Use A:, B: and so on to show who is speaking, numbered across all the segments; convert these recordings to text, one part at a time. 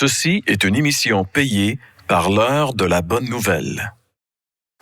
A: Ceci est une émission payée par l'heure de la bonne nouvelle.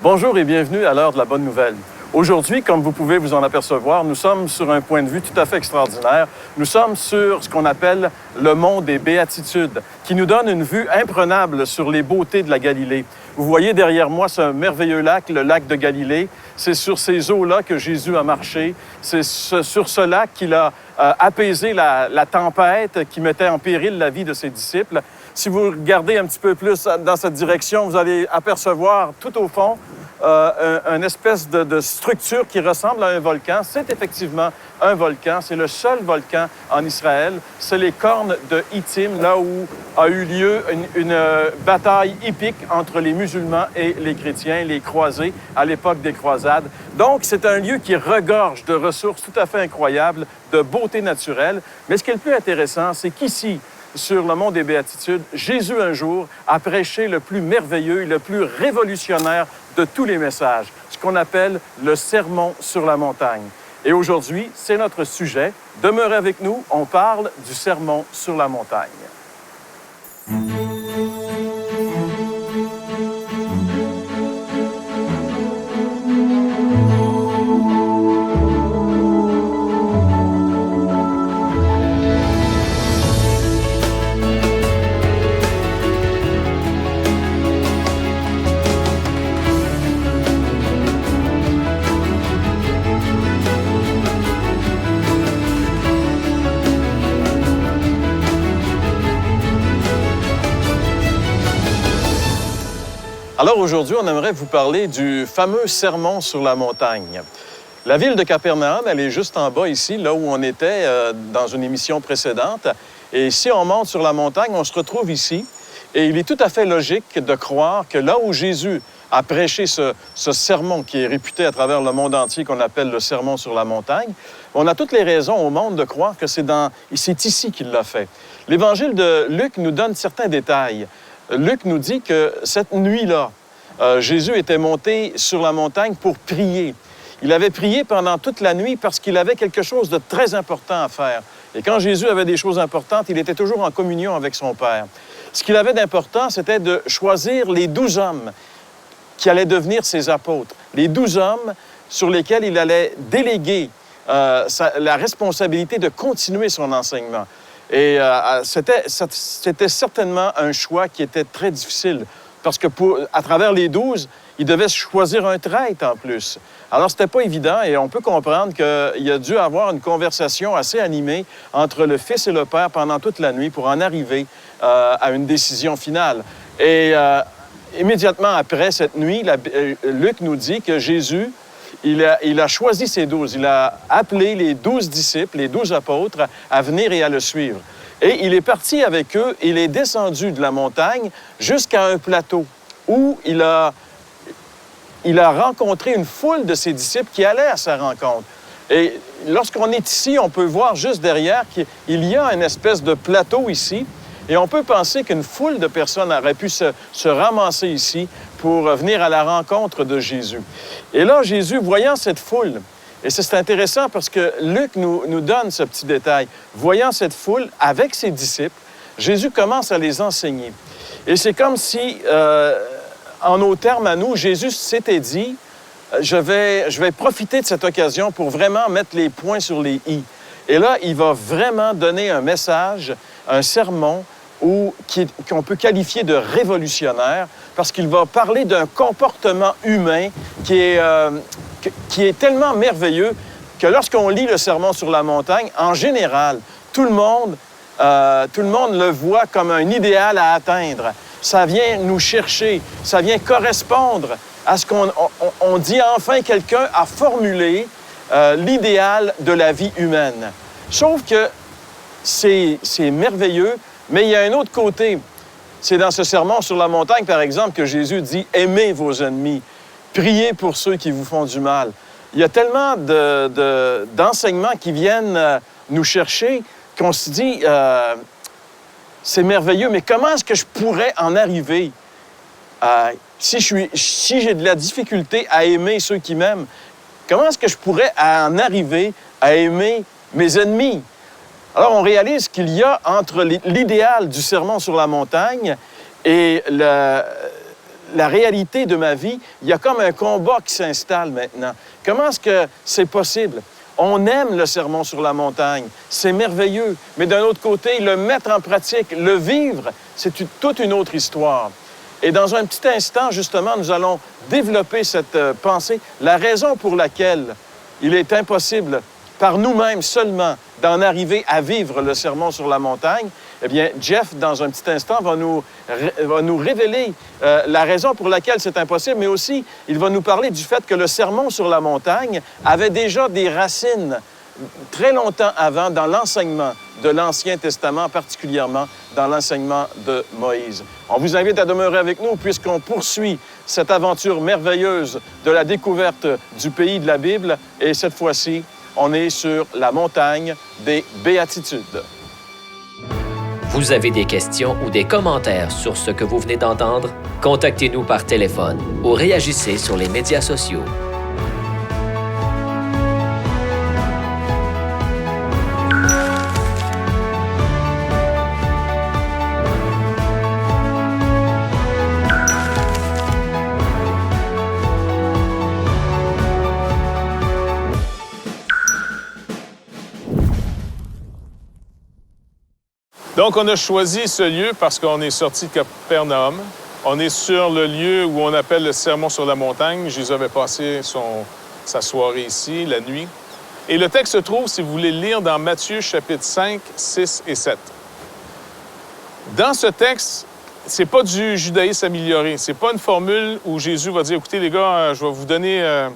B: Bonjour et bienvenue à l'heure de la bonne nouvelle. Aujourd'hui, comme vous pouvez vous en apercevoir, nous sommes sur un point de vue tout à fait extraordinaire. Nous sommes sur ce qu'on appelle le mont des Béatitudes, qui nous donne une vue imprenable sur les beautés de la Galilée. Vous voyez derrière moi ce merveilleux lac, le lac de Galilée. C'est sur ces eaux-là que Jésus a marché. C'est sur ce lac qu'il a apaisé la tempête qui mettait en péril la vie de ses disciples. Si vous regardez un petit peu plus dans cette direction, vous allez apercevoir tout au fond une espèce de structure qui ressemble à un volcan. C'est effectivement un volcan. C'est le seul volcan en Israël. C'est les cornes de Hittim, là où a eu lieu une bataille hippique entre les musulmans et les chrétiens, les croisés, à l'époque des croisades. Donc, c'est un lieu qui regorge de ressources tout à fait incroyables, de beauté naturelle. Mais ce qui est le plus intéressant, c'est qu'ici, sur le mont des Béatitudes, Jésus, un jour, a prêché le plus merveilleux et le plus révolutionnaire de tous les messages, ce qu'on appelle le sermon sur la montagne. Et aujourd'hui, c'est notre sujet. Demeurez avec nous, on parle du sermon sur la montagne. Alors aujourd'hui, on aimerait vous parler du fameux sermon sur la montagne. La ville de Capernaum, elle est juste en bas ici, là où on était dans une émission précédente. Et si on monte sur la montagne, on se retrouve ici. Et il est tout à fait logique de croire que là où Jésus a prêché ce sermon qui est réputé à travers le monde entier, qu'on appelle le sermon sur la montagne, on a toutes les raisons au monde de croire que c'est ici qu'il l'a fait. L'Évangile de Luc nous donne certains détails. Luc nous dit que cette nuit-là, Jésus était monté sur la montagne pour prier. Il avait prié pendant toute la nuit parce qu'il avait quelque chose de très important à faire. Et quand Jésus avait des choses importantes, il était toujours en communion avec son Père. Ce qu'il avait d'important, c'était de choisir les 12 hommes qui allaient devenir ses apôtres. Les 12 hommes sur lesquels il allait déléguer la responsabilité de continuer son enseignement. Et c'était certainement un choix qui était très difficile parce que à travers les 12, il devait choisir un traître en plus. Alors, c'était pas évident et on peut comprendre qu'il a dû avoir une conversation assez animée entre le Fils et le Père pendant toute la nuit pour en arriver à une décision finale. Et immédiatement après cette nuit, Luc nous dit que Jésus, il a choisi ses 12. Il a appelé les 12 disciples, les 12 apôtres, à venir et à le suivre. Et il est parti avec eux, il est descendu de la montagne jusqu'à un plateau où il a rencontré une foule de ses disciples qui allaient à sa rencontre. Et lorsqu'on est ici, on peut voir juste derrière qu'il y a une espèce de plateau ici. Et on peut penser qu'une foule de personnes aurait pu se ramasser ici pour venir à la rencontre de Jésus. Et là, Jésus, voyant cette foule, et c'est intéressant parce que Luc nous donne ce petit détail, voyant cette foule avec ses disciples, Jésus commence à les enseigner. Et c'est comme si, en nos termes à nous, Jésus s'était dit, je vais profiter de cette occasion pour vraiment mettre les points sur les i. Et là, il va vraiment donner un message, un sermon qu'on peut qualifier de révolutionnaire parce qu'il va parler d'un comportement humain qui est tellement merveilleux que lorsqu'on lit le sermon sur la montagne, en général, tout le monde le voit comme un idéal à atteindre. Ça vient nous chercher, ça vient correspondre à ce qu'on dit enfin quelqu'un a formulé l'idéal de la vie humaine. Sauf que c'est merveilleux, mais il y a un autre côté. C'est dans ce sermon sur la montagne, par exemple, que Jésus dit « Aimez vos ennemis, priez pour ceux qui vous font du mal ». Il y a tellement d'enseignements qui viennent nous chercher qu'on se dit c'est merveilleux, mais comment est-ce que je pourrais en arriver si j'ai de la difficulté à aimer ceux qui m'aiment, comment est-ce que je pourrais en arriver à aimer mes ennemis? Alors, on réalise qu'il y a entre l'idéal du sermon sur la montagne et la réalité de ma vie, il y a comme un combat qui s'installe maintenant. Comment est-ce que c'est possible? On aime le sermon sur la montagne, c'est merveilleux, mais d'un autre côté, le mettre en pratique, le vivre, c'est toute une autre histoire. Et dans un petit instant, justement, nous allons développer cette pensée, la raison pour laquelle il est impossible par nous-mêmes seulement d'en arriver à vivre le sermon sur la montagne. Eh bien, Jeff, dans un petit instant, va nous révéler la raison pour laquelle c'est impossible, mais aussi, il va nous parler du fait que le sermon sur la montagne avait déjà des racines très longtemps avant dans l'enseignement de l'Ancien Testament, particulièrement dans l'enseignement de Moïse. On vous invite à demeurer avec nous puisqu'on poursuit cette aventure merveilleuse de la découverte du pays de la Bible. Et cette fois-ci, on est sur la montagne des Béatitudes.
C: Vous avez des questions ou des commentaires sur ce que vous venez d'entendre? Contactez-nous par téléphone ou réagissez sur les médias sociaux.
D: Donc, on a choisi ce lieu parce qu'on est sorti de Capernaum. On est sur le lieu où on appelle le Sermon sur la montagne. Jésus avait passé sa soirée ici, la nuit. Et le texte se trouve, si vous voulez le lire, dans Matthieu, chapitre 5, 6 et 7. Dans ce texte, c'est pas du judaïsme amélioré. C'est pas une formule où Jésus va dire, écoutez les gars, je vais vous donner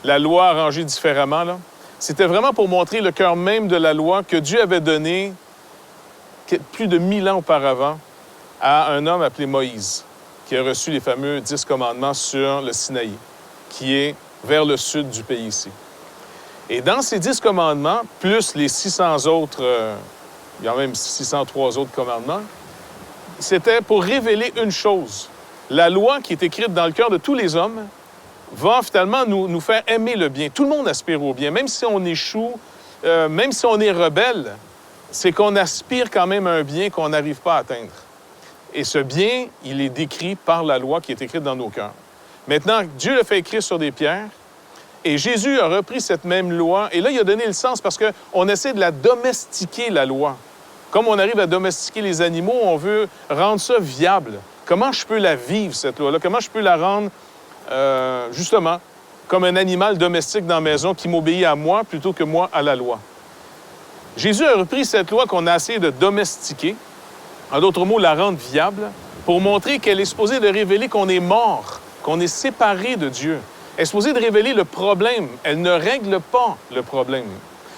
D: la loi arrangée différemment. Là. C'était vraiment pour montrer le cœur même de la loi que Dieu avait donné plus de 1000 ans auparavant à un homme appelé Moïse, qui a reçu les fameux 10 commandements sur le Sinaï, qui est vers le sud du pays ici. Et dans ces 10 commandements, plus les 600 autres, il y a même 603 autres commandements, c'était pour révéler une chose. La loi qui est écrite dans le cœur de tous les hommes va finalement nous faire aimer le bien. Tout le monde aspire au bien, même si on échoue, même si on est rebelle, c'est qu'on aspire quand même à un bien qu'on n'arrive pas à atteindre. Et ce bien, il est décrit par la loi qui est écrite dans nos cœurs. Maintenant, Dieu le fait écrire sur des pierres, et Jésus a repris cette même loi, et là, il a donné le sens parce qu'on essaie de la domestiquer, la loi. Comme on arrive à domestiquer les animaux, on veut rendre ça viable. Comment je peux la vivre, cette loi-là? Comment je peux la rendre, justement, comme un animal domestique dans la maison qui m'obéit à moi plutôt que moi à la loi? Jésus a repris cette loi qu'on a essayé de domestiquer, en d'autres mots, la rendre viable, pour montrer qu'elle est supposée de révéler qu'on est mort, qu'on est séparé de Dieu. Elle est supposée de révéler le problème. Elle ne règle pas le problème.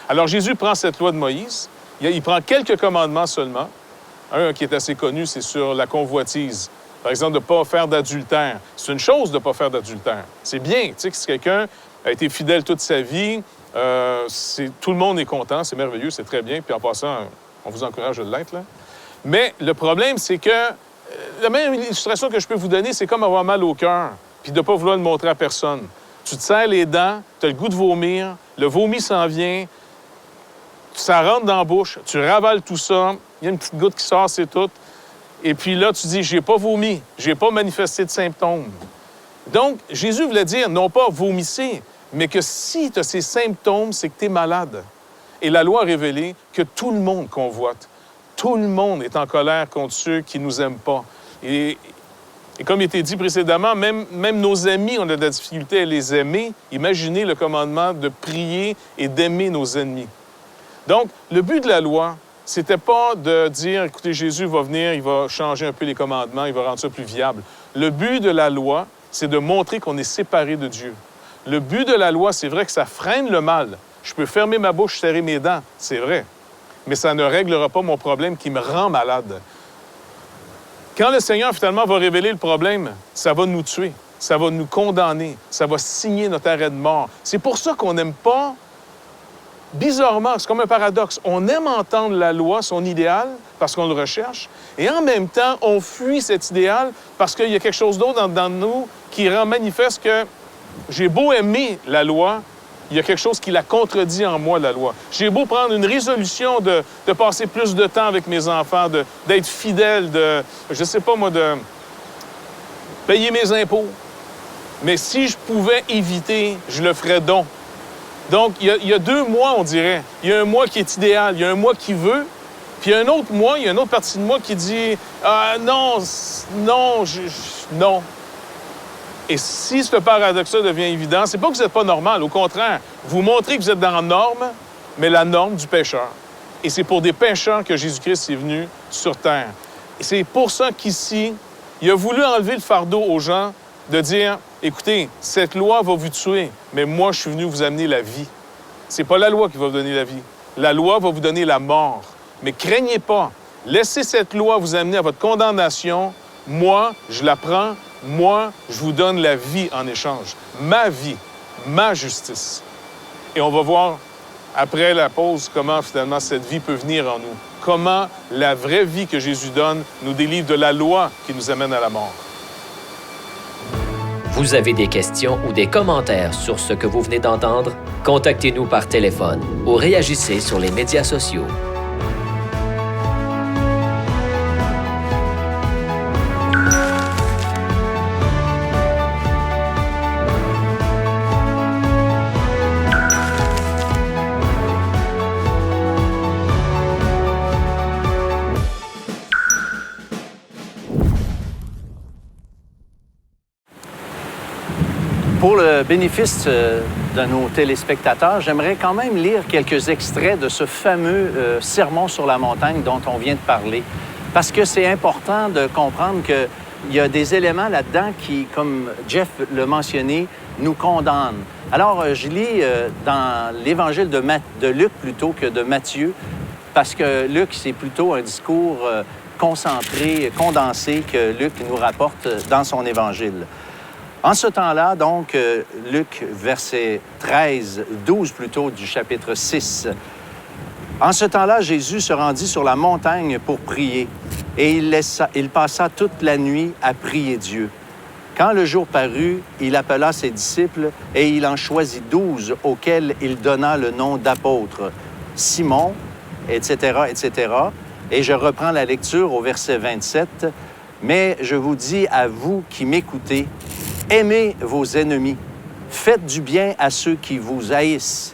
D: Alors Jésus prend cette loi de Moïse, il prend quelques commandements seulement. Un qui est assez connu, c'est sur la convoitise. Par exemple, de ne pas faire d'adultère. C'est une chose de ne pas faire d'adultère. C'est bien, tu sais, que si quelqu'un a été fidèle toute sa vie, tout le monde est content, c'est merveilleux, c'est très bien. Puis en passant, on vous encourage de l'être, là. Mais le problème, c'est que la meilleure illustration que je peux vous donner, c'est comme avoir mal au cœur, puis de ne pas vouloir le montrer à personne. Tu te serres les dents, tu as le goût de vomir, le vomi s'en vient, ça rentre dans la bouche, tu ravales tout ça, il y a une petite goutte qui sort, c'est tout. Et puis là, tu dis, j'ai pas vomi, j'ai pas manifesté de symptômes. Donc, Jésus voulait dire, non pas vomissez, mais que si tu as ces symptômes, c'est que tu es malade. Et la loi a révélé que tout le monde convoite. Tout le monde est en colère contre ceux qui ne nous aiment pas. Et comme il a été dit précédemment, même nos amis, on a de la difficulté à les aimer. Imaginez le commandement de prier et d'aimer nos ennemis. Donc, le but de la loi, c'était pas de dire, écoutez, Jésus va venir, il va changer un peu les commandements, il va rendre ça plus viable. Le but de la loi, c'est de montrer qu'on est séparé de Dieu. Le but de la loi, c'est vrai que ça freine le mal. Je peux fermer ma bouche, serrer mes dents, c'est vrai. Mais ça ne réglera pas mon problème qui me rend malade. Quand le Seigneur, finalement, va révéler le problème, ça va nous tuer, ça va nous condamner, ça va signer notre arrêt de mort. C'est pour ça qu'on n'aime pas, bizarrement, c'est comme un paradoxe, on aime entendre la loi, son idéal, parce qu'on le recherche, et en même temps, on fuit cet idéal parce qu'il y a quelque chose d'autre dans nous qui rend manifeste que j'ai beau aimer la loi, il y a quelque chose qui la contredit en moi, la loi. J'ai beau prendre une résolution de passer plus de temps avec mes enfants, d'être fidèle, je sais pas moi, de payer mes impôts. Mais si je pouvais éviter, je le ferais donc. Donc, il y a 2 mois, on dirait. Il y a un mois qui est idéal, il y a un mois qui veut, puis il y a un autre mois, il y a une autre partie de moi qui dit « Ah non, non, non ». Et si ce paradoxe-là devient évident, c'est pas que vous n'êtes pas normal, au contraire, vous montrez que vous êtes dans la norme, mais la norme du pécheur. Et c'est pour des pécheurs que Jésus-Christ est venu sur terre. Et c'est pour ça qu'ici, il a voulu enlever le fardeau aux gens de dire « Écoutez, cette loi va vous tuer, mais moi, je suis venu vous amener la vie. » C'est pas la loi qui va vous donner la vie. La loi va vous donner la mort. Mais craignez pas. Laissez cette loi vous amener à votre condamnation. Moi, je la prends. Moi, je vous donne la vie en échange. Ma vie, ma justice. Et on va voir, après la pause, comment finalement cette vie peut venir en nous. Comment la vraie vie que Jésus donne nous délivre de la loi qui nous amène à la mort.
C: Vous avez des questions ou des commentaires sur ce que vous venez d'entendre? Contactez-nous par téléphone ou réagissez sur les médias sociaux.
E: Pour le bénéfice de nos téléspectateurs, j'aimerais quand même lire quelques extraits de ce fameux sermon sur la montagne dont on vient de parler. Parce que c'est important de comprendre qu'il y a des éléments là-dedans qui, comme Jeff l'a mentionné, nous condamnent. Alors, je lis dans l'Évangile de Luc plutôt que de Matthieu, parce que Luc, c'est plutôt un discours concentré, condensé que Luc nous rapporte dans son Évangile. En ce temps-là, donc, Luc, verset 12 plutôt, du chapitre 6. En ce temps-là, Jésus se rendit sur la montagne pour prier, et il passa toute la nuit à prier Dieu. Quand le jour parut, il appela ses disciples, et il en choisit 12, auxquels il donna le nom d'apôtres, Simon, etc., etc. Et je reprends la lecture au verset 27. « Mais je vous dis à vous qui m'écoutez, aimez vos ennemis, faites du bien à ceux qui vous haïssent,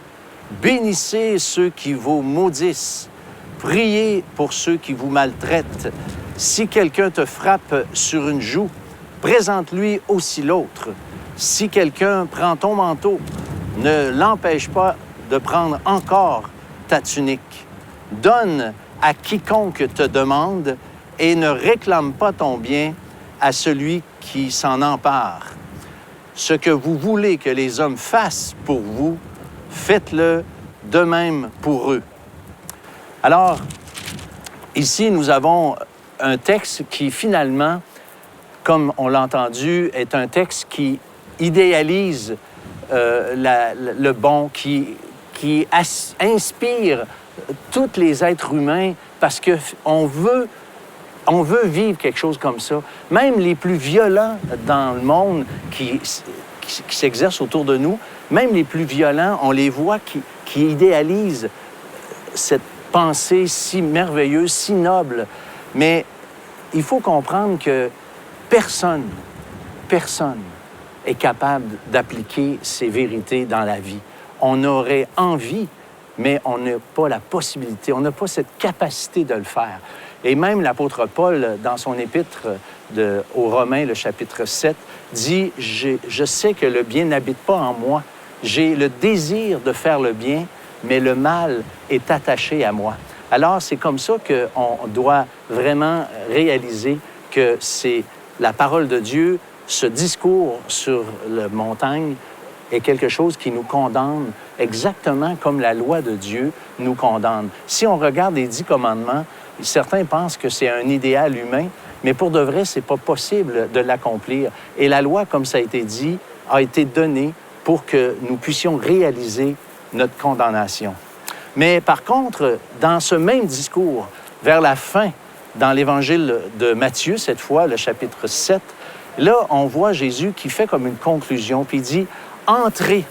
E: bénissez ceux qui vous maudissent, priez pour ceux qui vous maltraitent. Si quelqu'un te frappe sur une joue, présente-lui aussi l'autre. Si quelqu'un prend ton manteau, ne l'empêche pas de prendre encore ta tunique. Donne à quiconque te demande et ne réclame pas ton bien à celui qui s'en empare. Ce que vous voulez que les hommes fassent pour vous, faites-le de même pour eux. » Alors, ici, nous avons un texte qui, finalement, comme on l'a entendu, est un texte qui idéalise le bon, qui inspire tous les êtres humains parce qu'on veut vivre quelque chose comme ça. Même les plus violents dans le monde qui s'exercent autour de nous, même les plus violents, on les voit qui idéalisent cette pensée si merveilleuse, si noble. Mais il faut comprendre que personne est capable d'appliquer ces vérités dans la vie. On aurait envie, mais on n'a pas la possibilité, on n'a pas cette capacité de le faire. Et même l'apôtre Paul, dans son épître aux Romains, le chapitre 7, dit « Je sais que le bien n'habite pas en moi. J'ai le désir de faire le bien, mais le mal est attaché à moi. » Alors, c'est comme ça qu'on doit vraiment réaliser que c'est la parole de Dieu, ce discours sur la montagne, est quelque chose qui nous condamne exactement comme la loi de Dieu nous condamne. Si on regarde les 10 commandements, certains pensent que c'est un idéal humain, mais pour de vrai, c'est pas possible de l'accomplir. Et la loi, comme ça a été dit, a été donnée pour que nous puissions réaliser notre condamnation. Mais par contre, dans ce même discours, vers la fin, dans l'Évangile de Matthieu, cette fois, le chapitre 7, là, on voit Jésus qui fait comme une conclusion, puis il dit « Entrez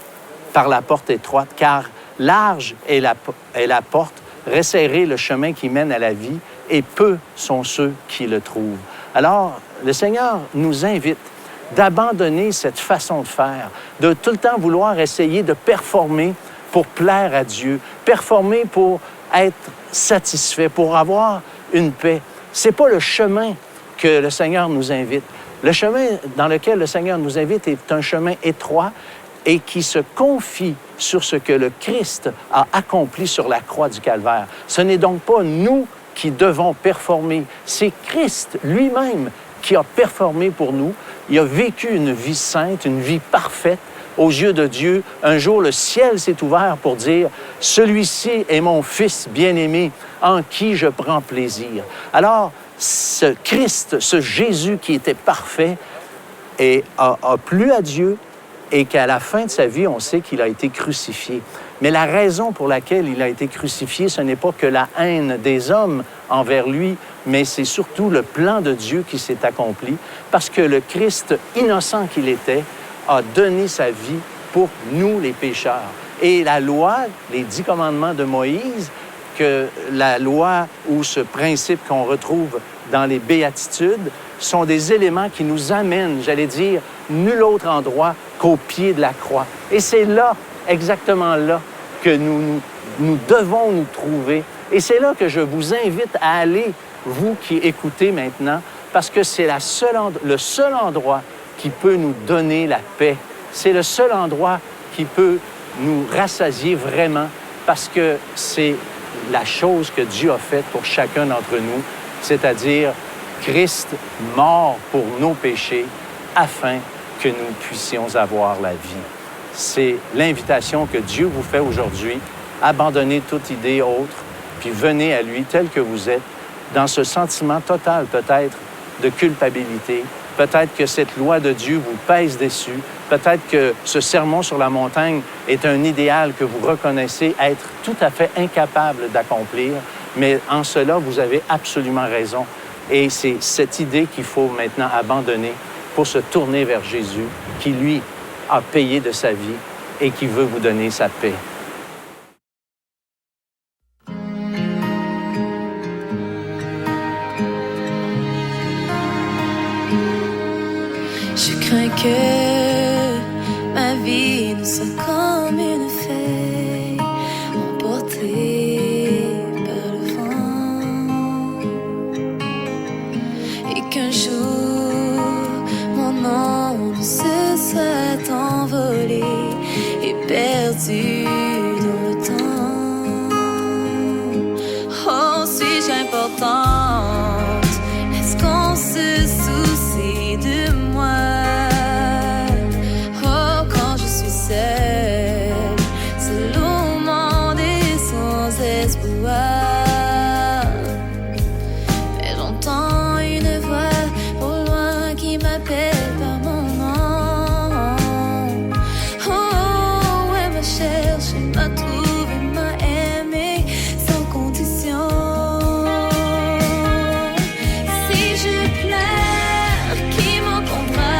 E: par la porte étroite, car large est la porte, resserré le chemin qui mène à la vie, et peu sont ceux qui le trouvent. Alors, le Seigneur nous invite d'abandonner cette façon de faire, de tout le temps vouloir essayer de performer pour plaire à Dieu, performer pour être satisfait, pour avoir une paix. Ce n'est pas le chemin que le Seigneur nous invite. Le chemin dans lequel le Seigneur nous invite est un chemin étroit et qui se confie sur ce que le Christ a accompli sur la croix du Calvaire. Ce n'est donc pas nous qui devons performer, c'est Christ lui-même qui a performé pour nous. Il a vécu une vie sainte, une vie parfaite aux yeux de Dieu. Un jour, le ciel s'est ouvert pour dire « Celui-ci est mon Fils bien-aimé, en qui je prends plaisir. » Alors, ce Christ, ce Jésus qui était parfait, a plu à Dieu et qu'à la fin de sa vie, on sait qu'il a été crucifié. Mais la raison pour laquelle il a été crucifié, ce n'est pas que la haine des hommes envers lui, mais c'est surtout le plan de Dieu qui s'est accompli, parce que le Christ, innocent qu'il était, a donné sa vie pour nous, les pécheurs. Et la loi, les 10 commandements de Moïse, que la loi ou ce principe qu'on retrouve dans les béatitudes, sont des éléments qui nous amènent, j'allais dire, nul autre endroit qu'au pied de la croix. Et c'est là, exactement là, que nous devons nous trouver. Et c'est là que je vous invite à aller, vous qui écoutez maintenant, parce que c'est le seul endroit qui peut nous donner la paix. C'est le seul endroit qui peut nous rassasier vraiment, parce que c'est la chose que Dieu a faite pour chacun d'entre nous, c'est-à-dire Christ mort pour nos péchés afin que nous puissions avoir la vie. C'est l'invitation que Dieu vous fait aujourd'hui. Abandonnez toute idée autre, puis venez à lui tel que vous êtes, dans ce sentiment total peut-être de culpabilité. Peut-être que cette loi de Dieu vous pèse dessus. Peut-être que ce sermon sur la montagne est un idéal que vous reconnaissez être tout à fait incapable d'accomplir. Mais en cela, vous avez absolument raison. Et c'est cette idée qu'il faut maintenant abandonner pour se tourner vers Jésus, qui, lui, a payé de sa vie et qui veut vous donner sa paix.
F: Je crains que ma vie ne soit comme une feuille emportée par le vent et qu'un jour mon nom se soit envolé et perdu dans le temps. Oh, suis-je importante? Est-ce qu'on se soucie de moi? Oh, quand je suis seule, seul au monde et sans espoir. Mais j'entends une voix au loin qui m'appelle par mon nom. Oh, elle m'a cherché, m'a trouvé, m'a aimé sans condition. Si je pleure, qui m'entendra?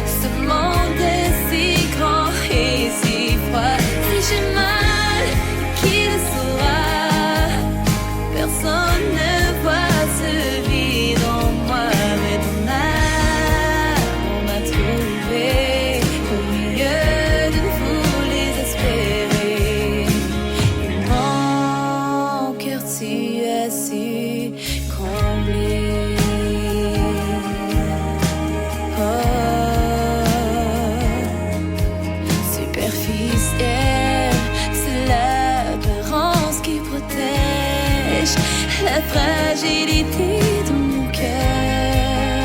F: Ce monde est si grand et si froid. Si j'ai mal, qui le saura? Personne ne voit ce vide en moi, mais ton âme, on m'a trouvé au milieu d'une foule désespérée. Et mon cœur, tu as su combler. Superficielle, c'est l'apparence qui protège la fragilité de mon cœur.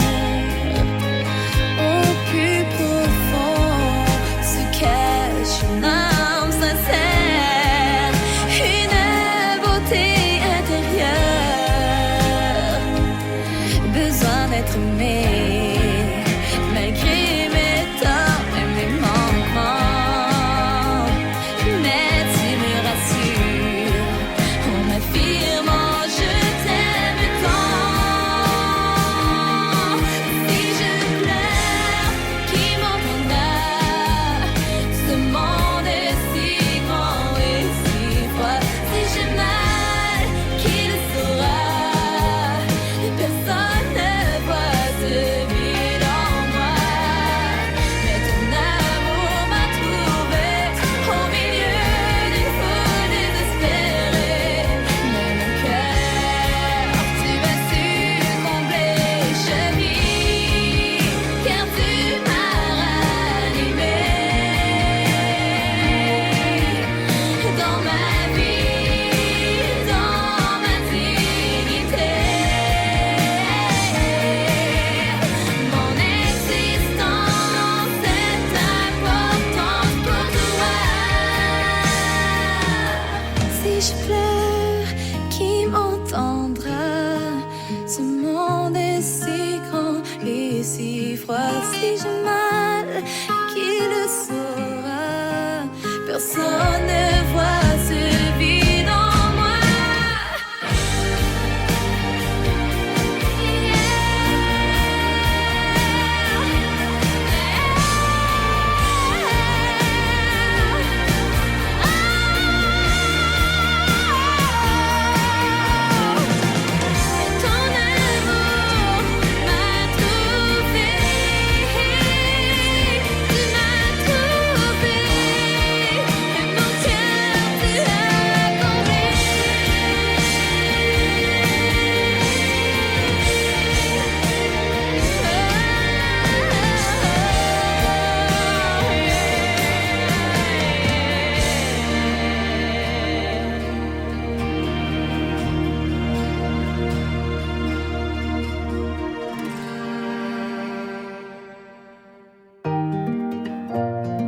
F: Au plus profond se cache une âme sincère, une beauté intérieure, besoin d'être aimé, malgré mes torts et mes manquements. Mais tu me rassures en m'affirmant je t'aime tant. Si je pleure, qui m'entendra? Ce monde fois si j'ai mal, qui le saura? Personne ne voit ce vide en moi.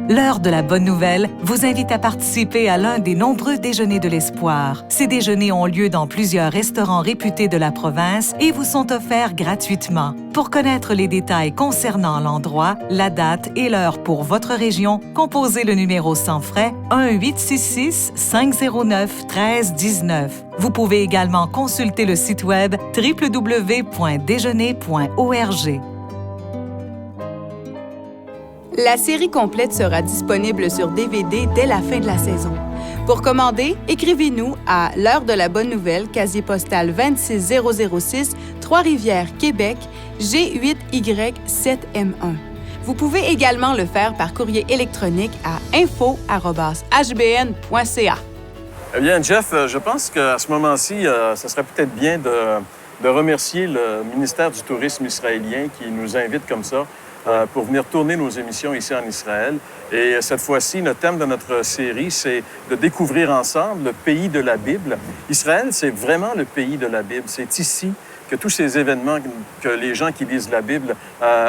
G: L'heure de la bonne nouvelle vous invite à participer à l'un des nombreux déjeuners de l'espoir. Ces déjeuners ont lieu dans plusieurs restaurants réputés de la province et vous sont offerts gratuitement. Pour connaître les détails concernant l'endroit, la date et l'heure pour votre région, composez le numéro sans frais 1-866-509-1319. Vous pouvez également consulter le site web www.déjeuner.org.
H: La série complète sera disponible sur DVD dès la fin de la saison. Pour commander, écrivez-nous à l'heure de la bonne nouvelle, casier postal 26006, Trois-Rivières, Québec, G8Y7M1. Vous pouvez également le faire par courrier électronique à info@hbn.ca.
B: Eh bien, Jeff, je pense qu'à ce moment-ci, ça serait peut-être bien de remercier le ministère du Tourisme israélien qui nous invite comme ça pour venir tourner nos émissions ici en Israël. Et cette fois-ci, notre thème de notre série, c'est de découvrir ensemble le pays de la Bible. Israël, c'est vraiment le pays de la Bible. C'est ici que tous ces événements que les gens qui lisent la Bible,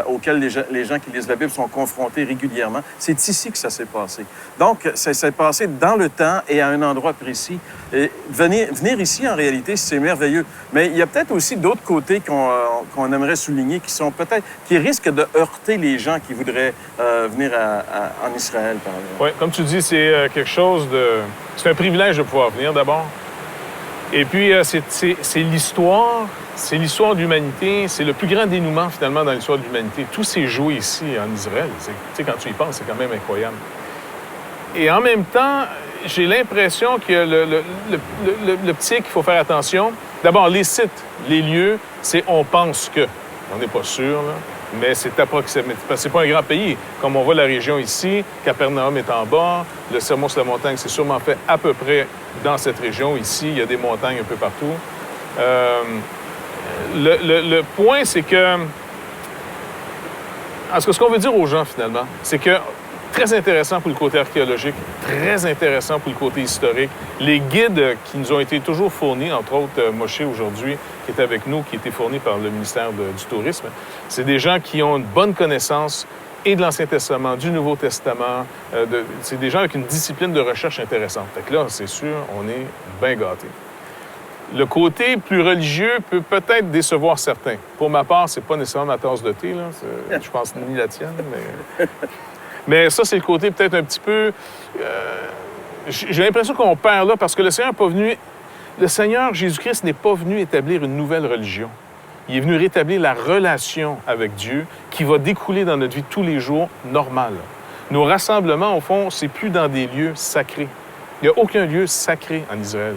B: auxquels les gens qui lisent la Bible sont confrontés régulièrement, c'est ici que ça s'est passé. Donc, ça s'est passé dans le temps et à un endroit précis. Et venir ici, en réalité, c'est merveilleux. Mais il y a peut-être aussi d'autres côtés qu'on aimerait souligner qui risquent de heurter les gens qui voudraient venir en Israël, par exemple.
D: Oui, comme tu dis, c'est quelque chose de... C'est un privilège de pouvoir venir, d'abord. Et puis, c'est l'histoire de l'humanité. C'est le plus grand dénouement, finalement, dans l'histoire de l'humanité. Tout s'est joué ici, en Israël. Tu sais, quand tu y penses, c'est quand même incroyable. Et en même temps, j'ai l'impression que le petit qu'il faut faire attention, d'abord, les sites, les lieux, c'est « on pense que ». On n'est pas sûr, là, mais c'est approximatif. Parce que c'est pas un grand pays. Comme on voit la région ici, Capernaum est en bas, le Sermon sur la montagne, c'est sûrement fait à peu près dans cette région. Ici, il y a des montagnes un peu partout. Le point, c'est que... En ce qu'on veut dire aux gens, finalement, c'est que très intéressant pour le côté archéologique, très intéressant pour le côté historique. Les guides qui nous ont été toujours fournis, entre autres Moshe aujourd'hui, qui est avec nous, qui a été fourni par le ministère du Tourisme, c'est des gens qui ont une bonne connaissance et de l'Ancien Testament, du Nouveau Testament. C'est des gens avec une discipline de recherche intéressante. Fait que là, c'est sûr, on est bien gâtés. Le côté plus religieux peut peut-être décevoir certains. Pour ma part, c'est pas nécessairement ma tasse de thé, là. Je pense ni la tienne, mais... Mais ça, c'est le côté peut-être un petit peu... j'ai l'impression qu'on perd là parce que le Seigneur Jésus-Christ n'est pas venu établir une nouvelle religion. Il est venu rétablir la relation avec Dieu qui va découler dans notre vie tous les jours normale. Nos rassemblements, au fond, c'est plus dans des lieux sacrés. Il n'y a aucun lieu sacré en Israël.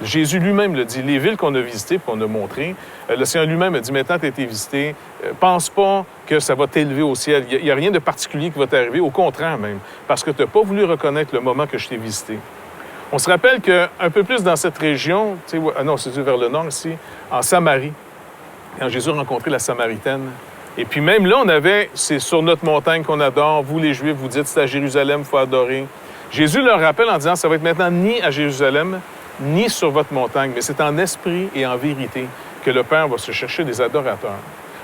D: Jésus lui-même le dit. Les villes qu'on a visitées, qu'on a montrées, le Seigneur lui-même a dit, maintenant tu as été visité, pense pas que ça va t'élever au ciel. Il n'y a rien de particulier qui va t'arriver, au contraire même, parce que tu n'as pas voulu reconnaître le moment que je t'ai visité. On se rappelle qu'un peu plus dans cette région, c'est vers le nord ici, en Samarie, quand Jésus a rencontré la Samaritaine, et puis même là, c'est sur notre montagne qu'on adore, vous les Juifs, vous dites, c'est à Jérusalem, il faut adorer. Jésus leur rappelle en disant, ça va être maintenant ni à Jérusalem, ni sur votre montagne, mais c'est en esprit et en vérité que le Père va se chercher des adorateurs.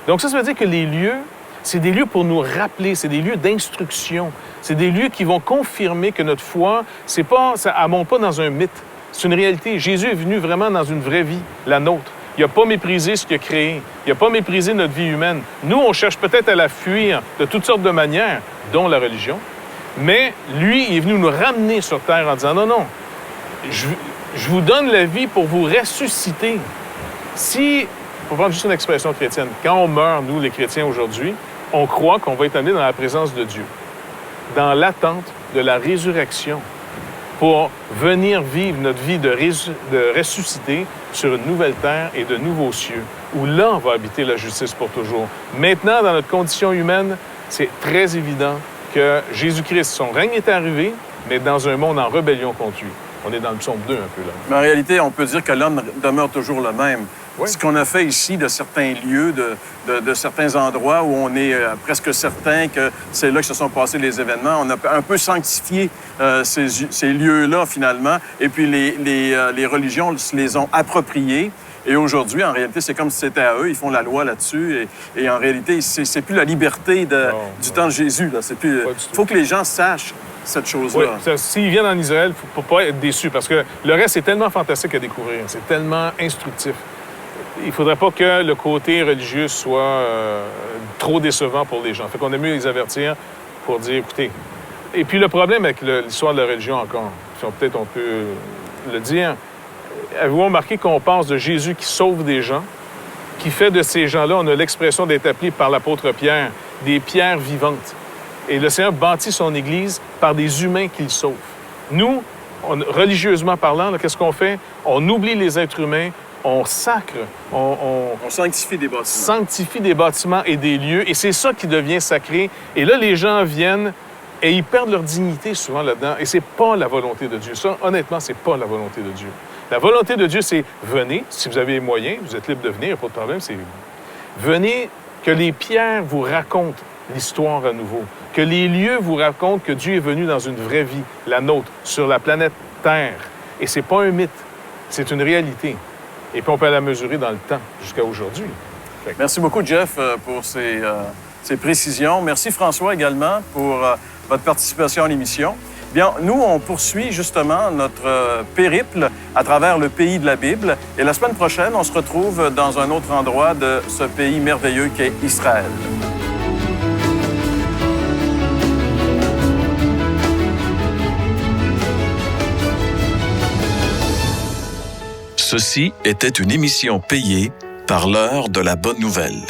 D: Donc ça veut dire que les lieux, c'est des lieux pour nous rappeler, c'est des lieux d'instruction, c'est des lieux qui vont confirmer que notre foi, ça ne monte pas dans un mythe, c'est une réalité. Jésus est venu vraiment dans une vraie vie, la nôtre. Il n'a pas méprisé ce qu'il a créé. Il n'a pas méprisé notre vie humaine. Nous, on cherche peut-être à la fuir de toutes sortes de manières, dont la religion. Mais lui, il est venu nous ramener sur terre en disant, non, non, je vous donne la vie pour vous ressusciter. Si, pour prendre juste une expression chrétienne, quand on meurt, nous, les chrétiens aujourd'hui, on croit qu'on va être amené dans la présence de Dieu, dans l'attente de la résurrection, pour venir vivre notre vie de ressusciter sur une nouvelle terre et de nouveaux cieux, où là, on va habiter la justice pour toujours. Maintenant, dans notre condition humaine, c'est très évident que Jésus-Christ, son règne est arrivé, mais dans un monde en rébellion contre lui. On est dans le psaume 2 un peu là.
B: Mais en réalité, on peut dire que l'homme demeure toujours le même.
D: Oui.
B: Ce qu'on a fait ici de certains lieux, de certains endroits où on est presque certain que c'est là que se sont passés les événements, on a un peu sanctifié ces lieux-là, finalement, et puis les religions se les ont appropriés. Et aujourd'hui, en réalité, c'est comme si c'était à eux. Ils font la loi là-dessus. Et en réalité, c'est plus la liberté du temps de Jésus. Il faut que les gens sachent cette chose-là.
D: Oui, s'ils viennent en Israël, il ne faut pas être déçus parce que le reste, c'est tellement fantastique à découvrir. C'est tellement instructif. Il ne faudrait pas que le côté religieux soit trop décevant pour les gens. Fait qu'on aime mieux les avertir pour dire, écoutez. Et puis le problème avec l'histoire de la religion encore, peut-être on peut le dire, avez-vous remarqué qu'on pense de Jésus qui sauve des gens, qui fait de ces gens-là, on a l'expression d'être appelé par l'apôtre Pierre, des pierres vivantes. Et le Seigneur bâtit son Église par des humains qu'il sauve. Nous, religieusement parlant, qu'est-ce qu'on fait? On oublie les êtres humains, on sacre, on
B: sanctifie des bâtiments.
D: Sanctifie des bâtiments et des lieux, et c'est ça qui devient sacré. Et là, les gens viennent et ils perdent leur dignité souvent là-dedans, et c'est pas la volonté de Dieu. Ça, honnêtement, c'est pas la volonté de Dieu. La volonté de Dieu, c'est venez, si vous avez les moyens, vous êtes libre de venir, il n'y a pas de problème, c'est venez, que les pierres vous racontent l'histoire à nouveau, que les lieux vous racontent que Dieu est venu dans une vraie vie, la nôtre, sur la planète Terre. Et c'est pas un mythe, c'est une réalité. Et puis on peut la mesurer dans le temps, jusqu'à aujourd'hui.
B: Merci beaucoup, Jeff, pour ces précisions. Merci, François, également, pour votre participation à l'émission. Bien, nous, on poursuit justement notre périple à travers le pays de la Bible. Et la semaine prochaine, on se retrouve dans un autre endroit de ce pays merveilleux qu'est Israël.
A: Ceci était une émission payée par l'heure de la bonne nouvelle.